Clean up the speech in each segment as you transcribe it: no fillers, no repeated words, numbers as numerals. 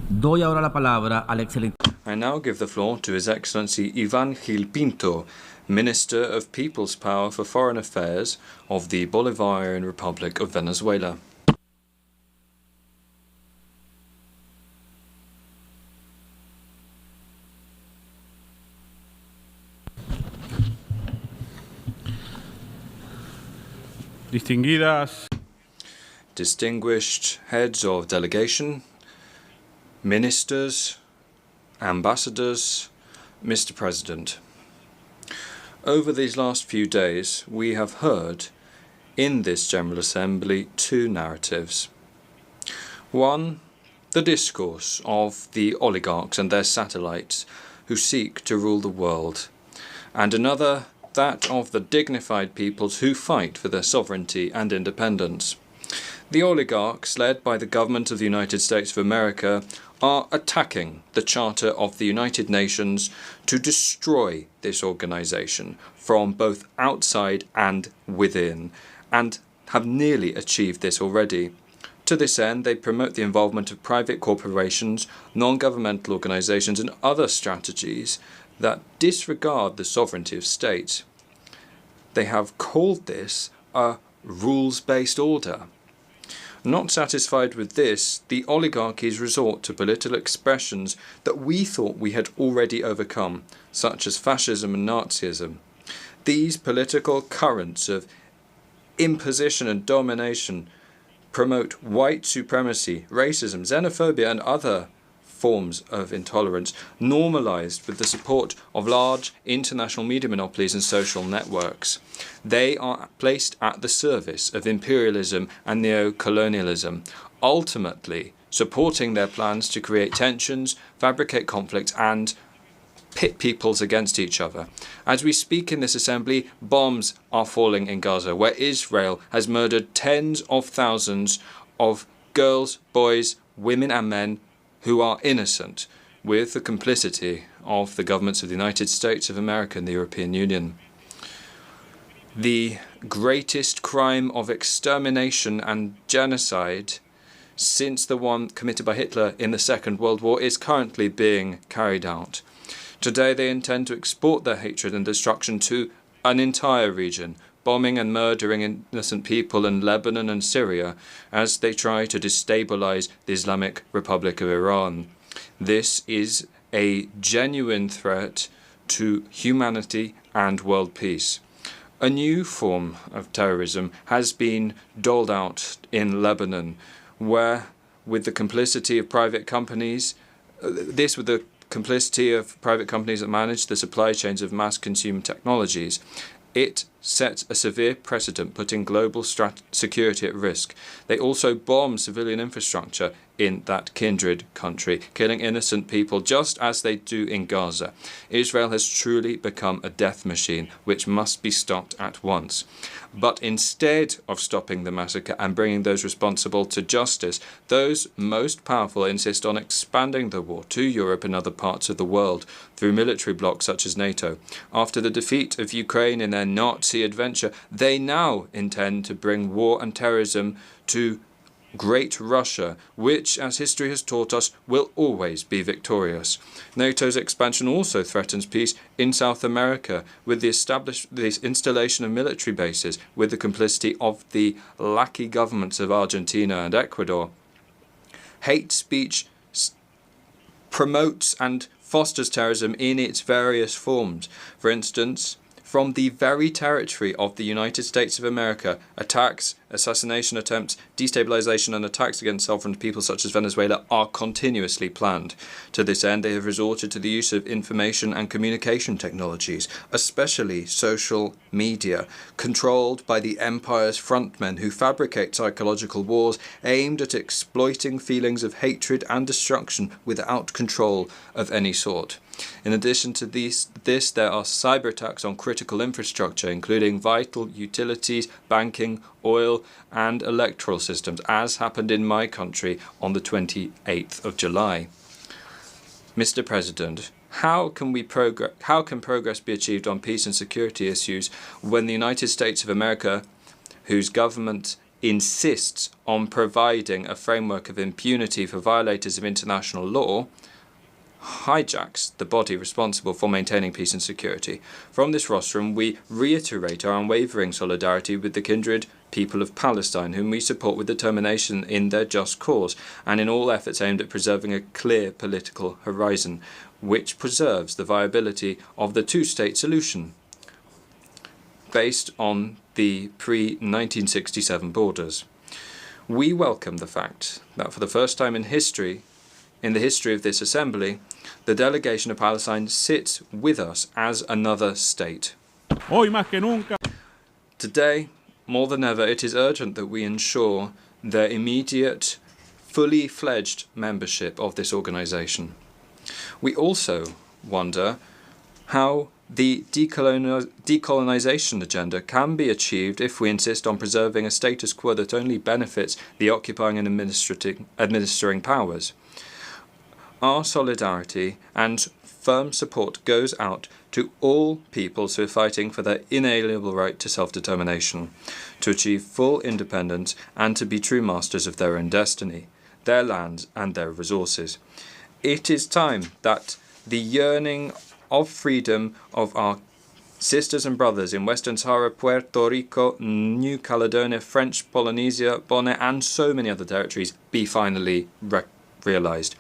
Doy ahora la palabra al excelente. I now give the floor to His Excellency Yvan Pinto, Minister of People's Power for Foreign Affairs of the Bolivarian Republic of Venezuela. Distinguished heads of delegation, ministers, ambassadors, Mr. President. Over these last few days, we have heard in this General Assembly two narratives. One, the discourse of the oligarchs and their satellites who seek to rule the world, and another, that of the dignified peoples who fight for their sovereignty and independence. The oligarchs, led by the government of the United States of America, are attacking the Charter of the United Nations to destroy this organization from both outside and within, and have nearly achieved this already. To this end, they promote the involvement of private corporations, non-governmental organizations, and other strategies that disregard the sovereignty of states. They have called this a rules-based order. Not satisfied with this, the oligarchies resort to political expressions that we thought we had already overcome, such as fascism and Nazism. These political currents of imposition and domination promote white supremacy, racism, xenophobia, and other forms of intolerance, normalized with the support of large international media monopolies and social networks. They are placed at the service of imperialism and neo-colonialism, ultimately supporting their plans to create tensions, fabricate conflict, and pit peoples against each other. As we speak in this assembly, bombs are falling in Gaza, where Israel has murdered tens of thousands of girls, boys, women, and men who are innocent, with the complicity of the governments of the United States of America and the European Union. The greatest crime of extermination and genocide since the one committed by Hitler in the Second World War is currently being carried out. Today they intend to export their hatred and destruction to an entire region, bombing and murdering innocent people in Lebanon and Syria as they try to destabilize the Islamic Republic of Iran. This is a genuine threat to humanity and world peace. A new form of terrorism has been doled out in Lebanon, where, with the complicity of private companies, that manage the supply chains of mass consumer technologies, it sets a severe precedent, putting global security at risk. They also bomb civilian infrastructure in that kindred country, killing innocent people just as they do in Gaza. Israel has truly become a death machine, which must be stopped at once. But instead of stopping the massacre and bringing those responsible to justice, those most powerful insist on expanding the war to Europe and other parts of the world through military blocs such as NATO. After the defeat of Ukraine in their Nazi adventure, they now intend to bring war and terrorism to Great Russia, which, as history has taught us, will always be victorious. NATO's expansion also threatens peace in South America with the installation of military bases with the complicity of the lackey governments of Argentina and Ecuador. Hate speech promotes and fosters terrorism in its various forms. For instance, from the very territory of the United States of America, attacks, assassination attempts, destabilization and attacks against sovereign peoples such as Venezuela are continuously planned. To this end, they have resorted to the use of information and communication technologies, especially social media, controlled by the empire's frontmen who fabricate psychological wars aimed at exploiting feelings of hatred and destruction without control of any sort. In addition to this, there are cyber attacks on critical infrastructure, including vital utilities, banking, oil, and electoral systems, as happened in my country on the 28th of July. Mr. President, how can progress be achieved on peace and security issues when the United States of America, whose government insists on providing a framework of impunity for violators of international law, hijacks the body responsible for maintaining peace and security. From this rostrum, we reiterate our unwavering solidarity with the kindred people of Palestine, whom we support with determination in their just cause, and in all efforts aimed at preserving a clear political horizon, which preserves the viability of the two-state solution, based on the pre-1967 borders. We welcome the fact that for the first time in the history of this Assembly, the delegation of Palestine sits with us as another state. Hoy más que nunca. Today, more than ever, it is urgent that we ensure their immediate, fully fledged membership of this organization. We also wonder how the decolonization agenda can be achieved if we insist on preserving a status quo that only benefits the occupying and administering powers. Our solidarity and firm support goes out to all peoples who are fighting for their inalienable right to self-determination, to achieve full independence and to be true masters of their own destiny, their lands and their resources. It is time that the yearning of freedom of our sisters and brothers in Western Sahara, Puerto Rico, New Caledonia, French Polynesia, Bonaire, and so many other territories be finally realized.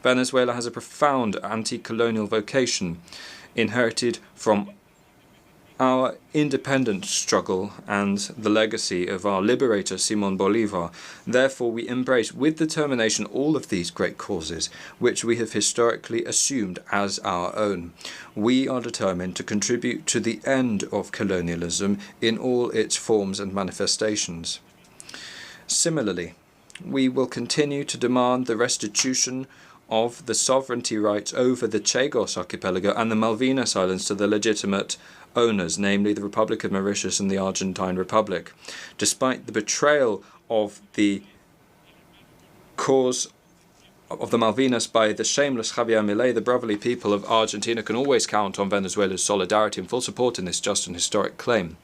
Venezuela has a profound anti-colonial vocation inherited from our independence struggle and the legacy of our liberator Simón Bolívar. Therefore, we embrace with determination all of these great causes, which we have historically assumed as our own. We are determined to contribute to the end of colonialism in all its forms and manifestations. Similarly, we will continue to demand the restitution of the sovereignty rights over the Chagos archipelago and the Malvinas Islands to the legitimate owners, namely the Republic of Mauritius and the Argentine Republic. Despite the betrayal of the cause of the Malvinas by the shameless Javier Milei, the brotherly people of Argentina can always count on Venezuela's solidarity and full support in this just and historic claim.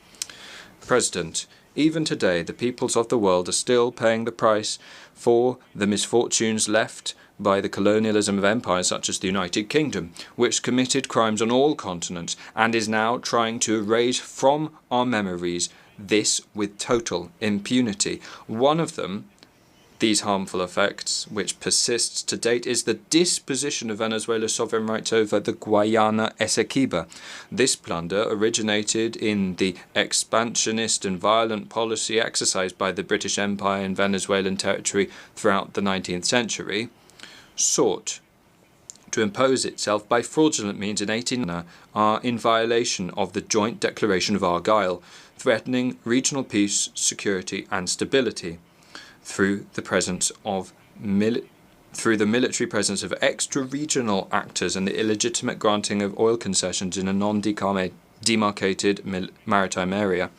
President, even today, the peoples of the world are still paying the price for the misfortunes left by the colonialism of empires such as the United Kingdom, which committed crimes on all continents and is now trying to erase from our memories this with total impunity. One of them, these harmful effects, which persists to date, is the disposition of Venezuela's sovereign rights over the Guayana Essequiba. This plunder originated in the expansionist and violent policy exercised by the British Empire in Venezuelan territory throughout the 19th century, sought to impose itself by fraudulent means in 1890 are in violation of the Joint Declaration of Argyll, threatening regional peace, security and stability through the military presence of extra-regional actors and the illegitimate granting of oil concessions in a non-demarcated maritime area.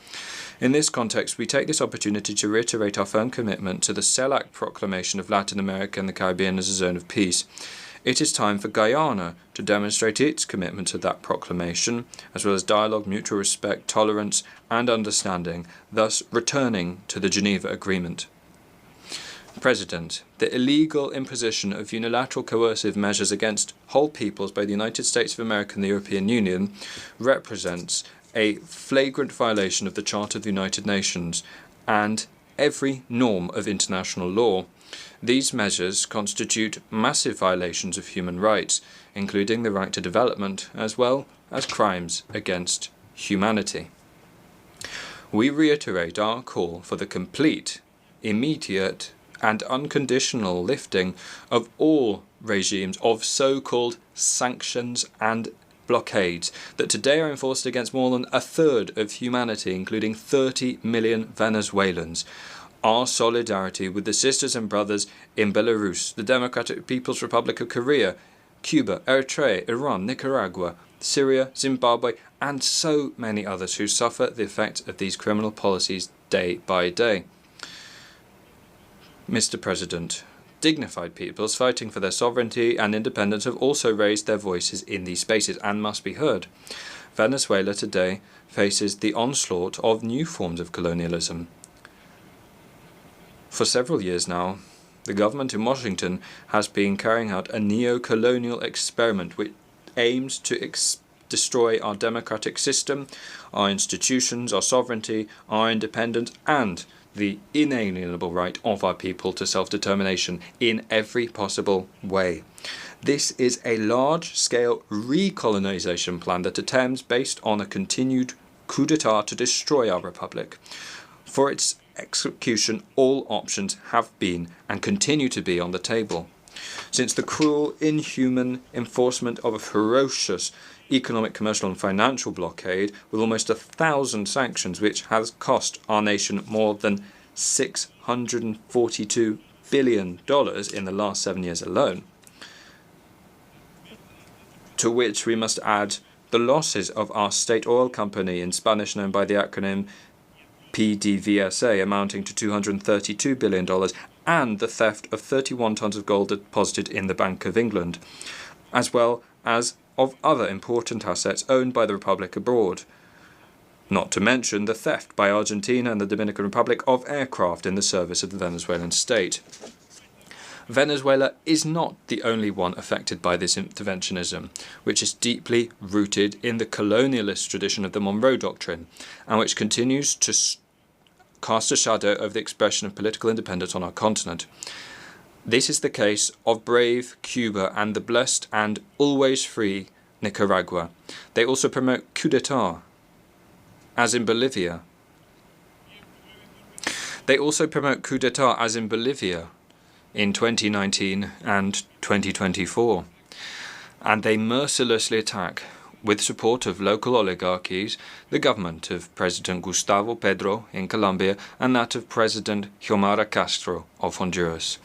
In this context, we take this opportunity to reiterate our firm commitment to the CELAC proclamation of Latin America and the Caribbean as a zone of peace. It is time for Guyana to demonstrate its commitment to that proclamation, as well as dialogue, mutual respect, tolerance, and understanding, thus returning to the Geneva Agreement. President, the illegal imposition of unilateral coercive measures against whole peoples by the United States of America and the European Union represents a flagrant violation of the Charter of the United Nations and every norm of international law. These measures constitute massive violations of human rights, including the right to development, as well as crimes against humanity. We reiterate our call for the complete, immediate, and unconditional lifting of all regimes of so-called sanctions and blockades that today are enforced against more than a third of humanity, including 30 million Venezuelans. Our solidarity with the sisters and brothers in Belarus, the Democratic People's Republic of Korea, Cuba, Eritrea, Iran, Nicaragua, Syria, Zimbabwe, and so many others who suffer the effects of these criminal policies day by day. Mr. President, dignified peoples fighting for their sovereignty and independence have also raised their voices in these spaces and must be heard. Venezuela today faces the onslaught of new forms of colonialism. For several years now, the government in Washington has been carrying out a neo-colonial experiment which aims to destroy our democratic system, our institutions, our sovereignty, our independence, and the inalienable right of our people to self-determination in every possible way. This is a large-scale recolonization plan that attempts, based on a continued coup d'etat, to destroy our republic. For its execution, all options have been and continue to be on the table. Since the cruel, inhuman enforcement of a ferocious economic, commercial and financial blockade with almost 1,000 sanctions, which has cost our nation more than $642 billion in the last 7 years alone, to which we must add the losses of our state oil company, in Spanish known by the acronym PDVSA, amounting to $232 billion, and the theft of 31 tons of gold deposited in the Bank of England, as well as of other important assets owned by the Republic abroad. Not to mention the theft by Argentina and the Dominican Republic of aircraft in the service of the Venezuelan state. Venezuela is not the only one affected by this interventionism, which is deeply rooted in the colonialist tradition of the Monroe Doctrine, and which continues to cast a shadow over the expression of political independence on our continent. This is the case of brave Cuba and the blessed and always free Nicaragua. They also promote coup d'etat, as in Bolivia. In 2019 and 2024, and they mercilessly attack, with support of local oligarchies, the government of President Gustavo Petro in Colombia and that of President Xiomara Castro of Honduras.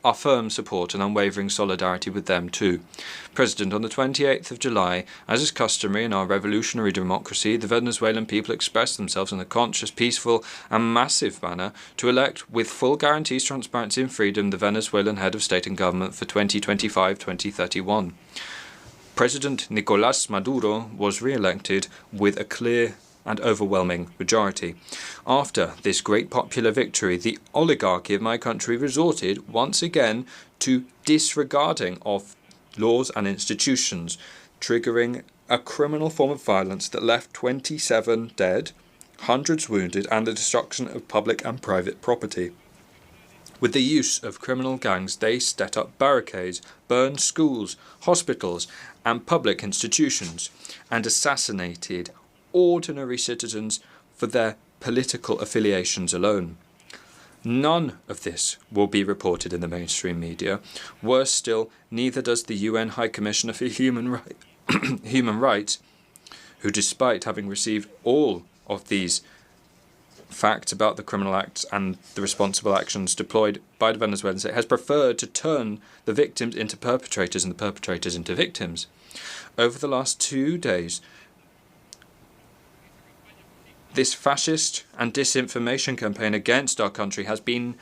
Our firm support and unwavering solidarity with them too. President, on the 28th of July, as is customary in our revolutionary democracy, the Venezuelan people expressed themselves in a conscious, peaceful and massive manner to elect, with full guarantees, transparency and freedom, the Venezuelan head of state and government for 2025-2031. President Nicolás Maduro was re-elected with a clear and overwhelming majority. After this great popular victory, the oligarchy of my country resorted once again to disregarding of laws and institutions, triggering a criminal form of violence that left 27 dead, hundreds wounded, and the destruction of public and private property. With the use of criminal gangs, they set up barricades, burned schools, hospitals, and public institutions, and assassinated ordinary citizens for their political affiliations alone. None of this will be reported in the mainstream media. Worse still, neither does the UN High Commissioner for Human Rights, who, despite having received all of these facts about the criminal acts and the responsible actions deployed by the Venezuelan state, has preferred to turn the victims into perpetrators and the perpetrators into victims. Over the last 2 days, this fascist and disinformation campaign against our country has been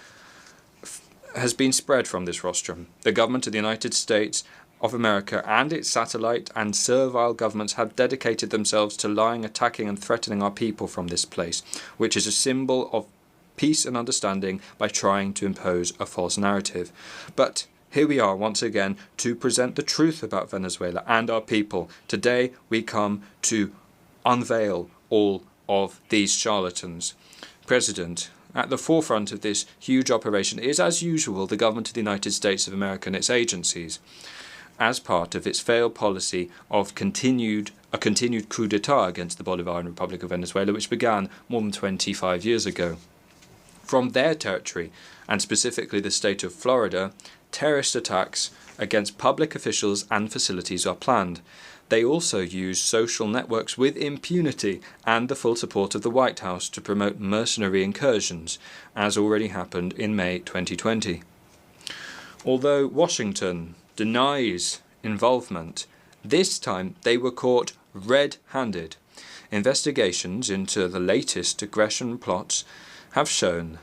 spread from this rostrum. The government of the United States of America and its satellite and servile governments have dedicated themselves to lying, attacking and threatening our people from this place, which is a symbol of peace and understanding, by trying to impose a false narrative. But here we are once again to present the truth about Venezuela and our people. Today we come to unveil all of these charlatans. President, at the forefront of this huge operation is, as usual, the government of the United States of America and its agencies, as part of its failed policy of continued coup d'etat against the Bolivarian Republic of Venezuela, which began more than 25 years ago. From their territory, and specifically the state of Florida, terrorist attacks against public officials and facilities are planned. They also use social networks with impunity and the full support of the White House to promote mercenary incursions, as already happened in May 2020. Although Washington denies involvement, this time they were caught red-handed. Investigations into the latest aggression plots have shown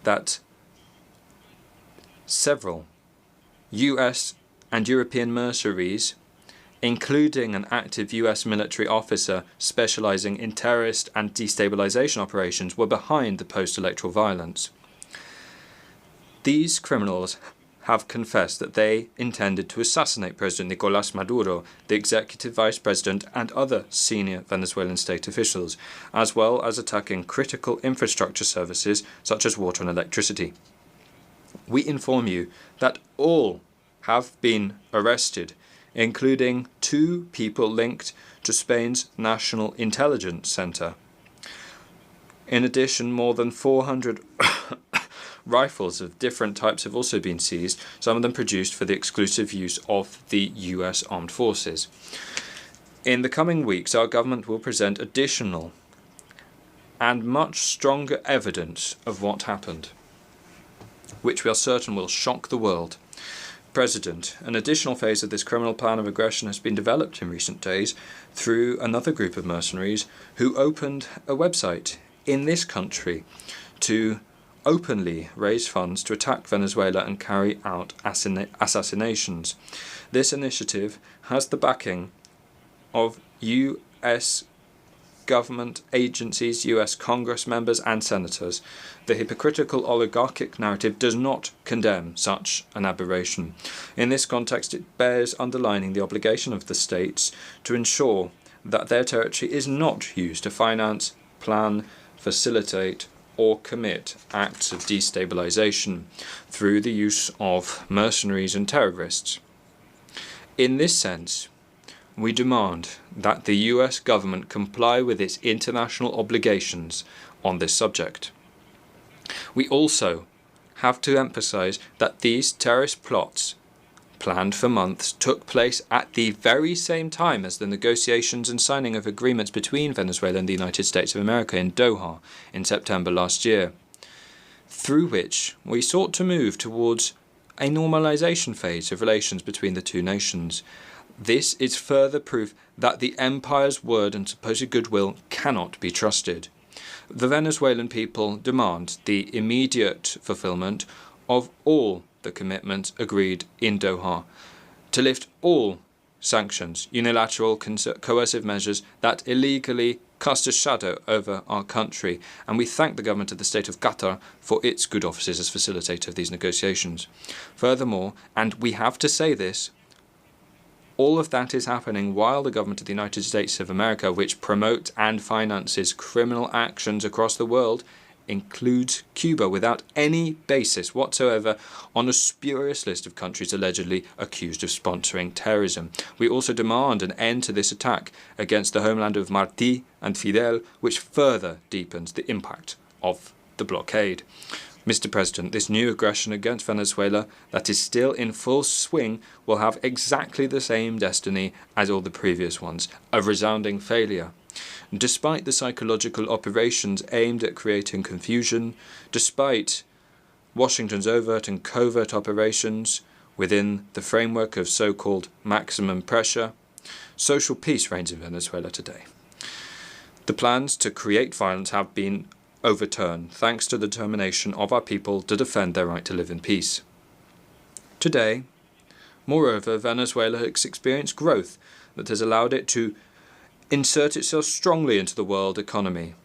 that several US and European mercenaries including an active US military officer specializing in terrorist and destabilization operations, were behind the post-electoral violence. These criminals have confessed that they intended to assassinate President Nicolás Maduro, the executive vice president, and other senior Venezuelan state officials, as well as attacking critical infrastructure services such as water and electricity. We inform you that all have been arrested, including 2 people linked to Spain's National Intelligence Center. In addition, more than 400 rifles of different types have also been seized, some of them produced for the exclusive use of the US Armed Forces. In the coming weeks, our government will present additional and much stronger evidence of what happened, which we are certain will shock the world. President, an additional phase of this criminal plan of aggression has been developed in recent days through another group of mercenaries who opened a website in this country to openly raise funds to attack Venezuela and carry out assassinations. This initiative has the backing of US government agencies, US Congress members and senators. The hypocritical oligarchic narrative does not condemn such an aberration. In this context, it bears underlining the obligation of the states to ensure that their territory is not used to finance, plan, facilitate, or commit acts of destabilization through the use of mercenaries and terrorists. In this sense, we demand that the US government comply with its international obligations on this subject. We also have to emphasize that these terrorist plots, planned for months, took place at the very same time as the negotiations and signing of agreements between Venezuela and the United States of America in Doha in September last year, through which we sought to move towards a normalization phase of relations between the two nations. This is further proof that the empire's word and supposed goodwill cannot be trusted. The Venezuelan people demand the immediate fulfillment of all the commitments agreed in Doha, to lift all sanctions, unilateral coercive measures that illegally cast a shadow over our country, and we thank the government of the state of Qatar for its good offices as facilitator of these negotiations. Furthermore, and we have to say this, all of that is happening while the government of the United States of America, which promotes and finances criminal actions across the world, includes Cuba without any basis whatsoever on a spurious list of countries allegedly accused of sponsoring terrorism. We also demand an end to this attack against the homeland of Martí and Fidel, which further deepens the impact of the blockade. Mr. President, this new aggression against Venezuela that is still in full swing will have exactly the same destiny as all the previous ones, a resounding failure. Despite the psychological operations aimed at creating confusion, despite Washington's overt and covert operations within the framework of so-called maximum pressure, social peace reigns in Venezuela today. The plans to create violence have been overturned thanks to the determination of our people to defend their right to live in peace. Today, moreover, Venezuela has experienced growth that has allowed it to insert itself strongly into the world economy,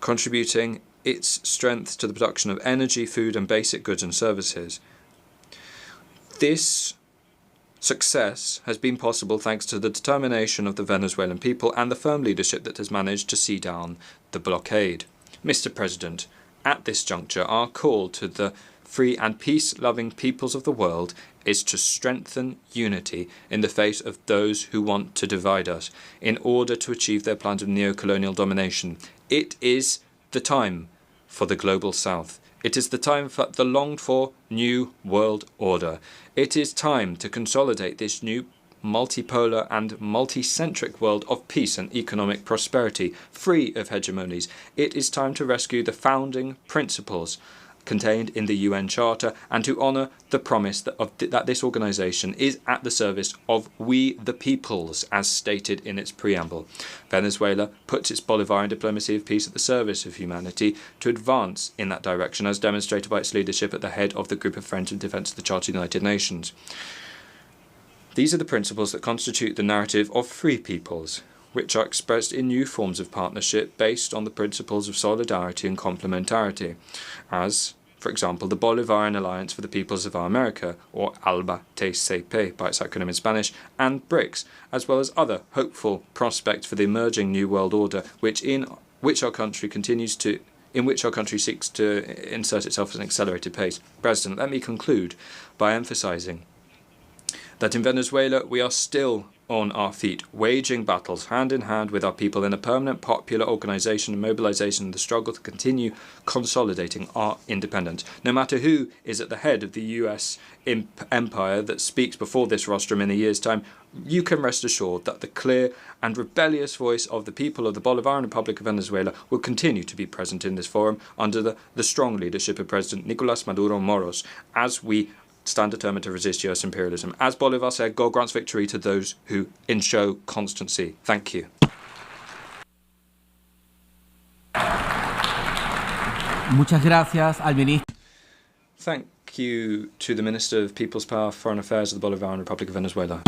contributing its strength to the production of energy, food, and basic goods and services. This success has been possible thanks to the determination of the Venezuelan people and the firm leadership that has managed to see down the blockade. Mr. President, at this juncture, our call to the free and peace-loving peoples of the world is to strengthen unity in the face of those who want to divide us in order to achieve their plans of neo-colonial domination. It is the time for the global south. It is the time for the longed-for new world order. It is time to consolidate this new multipolar and multicentric world of peace and economic prosperity, free of hegemonies. It is time to rescue the founding principles contained in the UN Charter and to honour the promise that this organisation is at the service of we the peoples, as stated in its preamble. Venezuela puts its Bolivarian diplomacy of peace at the service of humanity to advance in that direction, as demonstrated by its leadership at the head of the Group of Friends in Defence of the Charter of the United Nations. These are the principles that constitute the narrative of free peoples, which are expressed in new forms of partnership based on the principles of solidarity and complementarity, as, for example, the Bolivarian Alliance for the Peoples of America, or ALBA-TCP by its acronym in Spanish, and BRICS, as well as other hopeful prospects for the emerging New World Order, in which our country seeks to insert itself at an accelerated pace. President, let me conclude by emphasising that in Venezuela we are still on our feet, waging battles hand in hand with our people in a permanent popular organisation and mobilisation in the struggle to continue consolidating our independence. No matter who is at the head of the US empire that speaks before this rostrum in a year's time, you can rest assured that the clear and rebellious voice of the people of the Bolivarian Republic of Venezuela will continue to be present in this forum under the strong leadership of President Nicolás Maduro Moros, as we stand determined to resist US imperialism. As Bolivar said, God grants victory to those who enshow constancy. Thank you. Muchas gracias al ministro. Thank you to the Minister of People's Power, Foreign Affairs of the Bolivarian Republic of Venezuela.